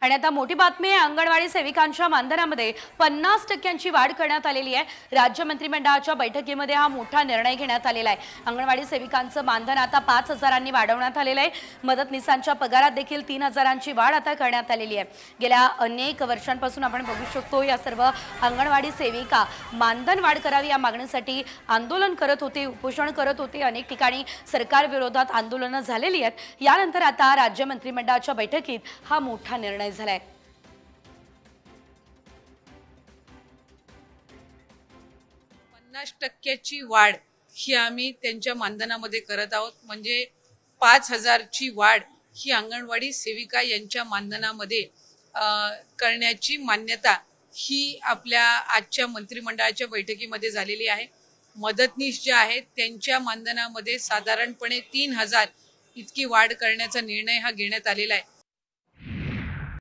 आणि आता मोठी बातमी आहे, अंगणवाडी सेविकांच्या मानधनामध्ये 50% वाढ करण्यात आलेली आहे। राज्य मंत्रिमंडळाच्या बैठकीमध्ये हा मोठा निर्णय घेण्यात आलेला आहे। अंगणवाडी सेविकांचं मानधन आता 5,000 वाढवण्यात आलेलं आहे। मदतनीसांच्या पगारात देखील 3,000 वाढ आता करण्यात आलेली आहे। गेल्या अनेक वर्षांपासून आपण बघू शकतो या सर्व अंगणवाडी सेविका मानधन वाढ करावी या मागणीसाठी आंदोलन करत होते, उपोषण करत होते। अनेक ठिकाणी सरकार विरोधात आंदोलनं झालेली आहेत। यानंतर आता राज्य मंत्रिमंडळाच्या बैठकीत हा मोठा निर्णय झालाय। 50%ची वाढ ही आम्ही त्यांच्या मानधनामध्ये करत आहोत। म्हणजे 5,000ची वाढ ही अंगणवाडी सेविका यांच्या मानधनामध्ये करण्याची मान्यता ही आपल्या आजच्या मंत्रिमंडळाच्या बैठकीमध्ये झालेली आहे। मदतनीस जे आहेत त्यांच्या मानधनामध्ये साधारणपणे 3,000 इतकी वाढ करण्याचा निर्णय हा घेण्यात आलेला आहे।